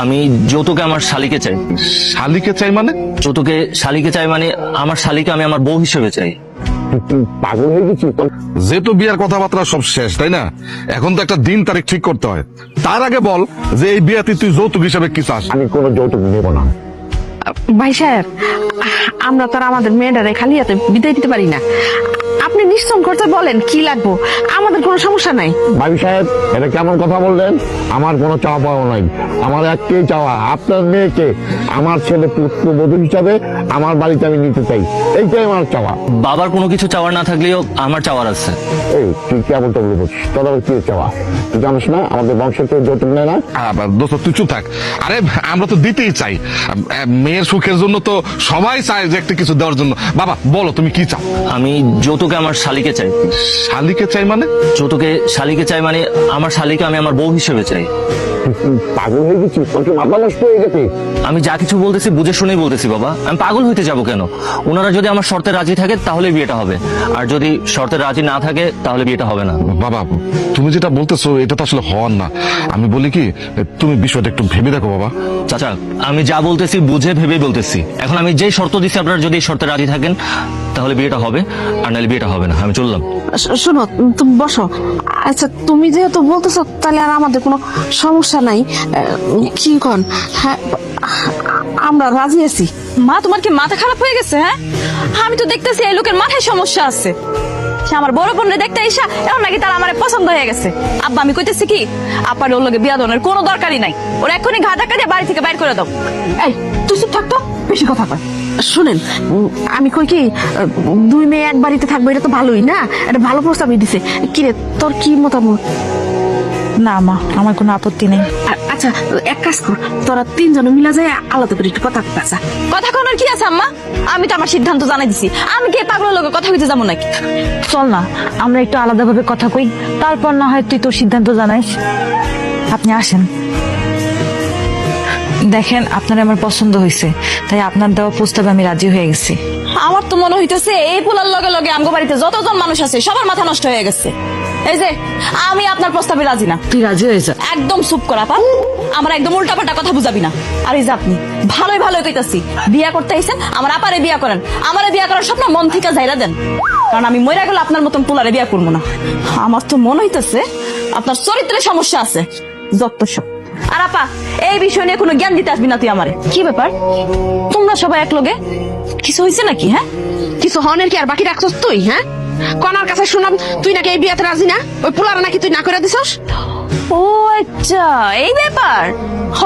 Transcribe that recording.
আমি যৌতুকে আমার শালিকে চাই। শালিকে চাই মানে? যৌতুকে শালিকে চাই মানে আমার শালিকে আমি আমার বউ হিসেবে চাই। পাগল হয়ে গেছি? যেহেতু বিয়ার কথাবার্তা সব শেষ, তাই না? এখন তো একটা দিন তারিখ ঠিক করতে হয়। তার আগে বল যে এই বিয়াতে তুই যৌতুক হিসাবে কি চাস? আমি কোনো যৌতুক নেব না। ভাই সাহেব, আমরা তো আর আমাদের মেয়েটারে খালি হাতে বিদায় দিতে পারি না। আপনি নিশ্চয় করতে বলেন কি লাগবো, আমাদের কোনো সমস্যা নাই। ভাই সাহেব, এটা কেমন কথা বললেন? আমার কোনো চাওয়া পাওয়া নাই। আমার একটাই চাওয়া, আপনার মেয়েকে আমার ছেলে পুত্রবধূ হিসাবে আমার বাড়িতে আমি নিতে চাই। এইটাই আমার চাওয়া। বাবার কোনো কিছু চাওয়ার না থাকলেও আমার চাওয়ার আছে। এই তুই কেমন তো বলছিস? তোর আবার কি চাওয়া? তুই জানিস না আমাদের বংশের কেউ যৌতুক নেয় না? দোস্ত তুই চুপ থাক। আরে আমরা তো দিতেই চাই, মেয়ের সুখের জন্য তো সবাই চায় যে একটা কিছু দেওয়ার জন্য। বাবা বলো তুমি কি চাও? আমি যৌতুকে আমার শালিকে চাই। শালিকে চাই মানে? যৌতুকে শালিকে চাই মানে আমার শালিকে আমি আমার বউ হিসেবে চাই। পাগল হয়ে গেছি? তোর কি মাথা নষ্ট হয়ে গেছে? আমি যা কিছু বলতেছি বুঝে শুনেই বলতেছি বাবা। আমি পাগল হইতে যাব কেন? ওনারা যদি আমার শর্তে রাজি থাকে তাহলে বিয়েটা হবে, আর যদি শর্তে রাজি না থাকে তাহলে বিয়েটা হবে না। বাবা তুমি যেটা বলতেছো এটা তো আসলে হওয়ার না। আমি বলি কি, তুমি বিষয়টা একটু ভেবে দেখো বাবা। চাচা, আমি যা বলতেছি বুঝে ভেবেই বলতেছি। এখন আমি যেই শর্ত দিচ্ছি আপনারা যদি এই শর্তে রাজি থাকেন তাহলে বিয়েটা হবে, আর নাহলে বিয়েটা হবে না। আমি চললাম। শোনো, তুমি বসো। আচ্ছা, তুমি যেহেতু বলতেছো তাহলে আর আমাদের কোনো সমস্যা নাই। কি কন? হ্যাঁ, আমরা রাজি আছি। মা, তোমার কি মাথা খারাপ হয়ে গেছে? হ্যাঁ, আমি তো দেখতেছি এই লোকের মাথায় সমস্যা আছে। সে আমার বড় বোনের দেখতে আইসা এখন নাকি তার আমার পছন্দ হয়ে গেছে। আব্বা, আমি কইতেছি কি, আপার ওর লগে বিয়া দেওয়ার কোনো দরকারই নাই। ওর এক্ষুনি ঘা ধাক্কা দিয়ে বাড়ি থেকে বাইর করে দাও। এই, তুই চুপ থাকতো, বেশি কথা কয়। শুনেন, আমি কই কি, দুই মেয়ে এক বাড়িতে থাকবো, এটা তো ভালোই না? এটা ভালো প্রস্তাবই দিছে। কিরে, তোর কি মতামত? না মা, আমার কোনো আপত্তি নেই। আচ্ছা, এক কাজ কর, তোরা তিনজনে মিলা যায় আলাদা করে একটু কথা কইতা। কথা কোনোর কি আছে আম্মা? আমি তো আমার সিদ্ধান্ত জানাই দিছি। আমি কি পাগলের লগে কথা কইতে যাবো নাকি? চল না, আমরা একটু আলাদাভাবে কথা কই, তারপর না হয় তুই তোর সিদ্ধান্ত জানাইস। আপনি আসেন। দেখেন, আপনার আমার পছন্দ হয়েছে, তাই আপনার দেওয়া প্রস্তাবে আমি রাজি হয়ে গেছি। আমার তো মনে হইতেছে এই পোলার লগে লগে আমগো বাড়িতে যতজন মানুষ আছে সবার মাথা নষ্ট হয়ে গেছে। এই যে, আমি আপনার প্রস্তাবে রাজি না। তুই রাজি হয়ে যা। একদম চুপ করা পা, আমার একদম উল্টাপাল্টা কথা বুঝাবি না। আর এই যে আপনি ভালোই ভালোই কইতাছি, বিয়া করতে আইছেন, আমার আপারে বিয়া করেন। আমারে বিয়া করার স্বপ্ন মন থেকে যাইরা দেন, কারণ আমি মইরা গেলে আপনার মতন পোলারে বিয়া করবো না। আমার তো মনে হইতেছে আপনার চরিত্রের সমস্যা আছে, যত সব। আর আপা, এই বিষয় নিয়ে কোনো জ্ঞান দিতে আসবি না তুই আমারে। কি ব্যাপার, তোমরা সবাই এক লগে? কিছু হয়েছে নাকি? হ্যাঁ, কিছু হনের কি আর বাকি রাখছস তুই? হ্যাঁ, কনার কাছে শুনলাম তুই নাকি এই বিয়াতে রাজি না, ওই পোলারা নাকি তুই না করে দিছস। ও আচ্ছা, এই ব্যাপার। হ,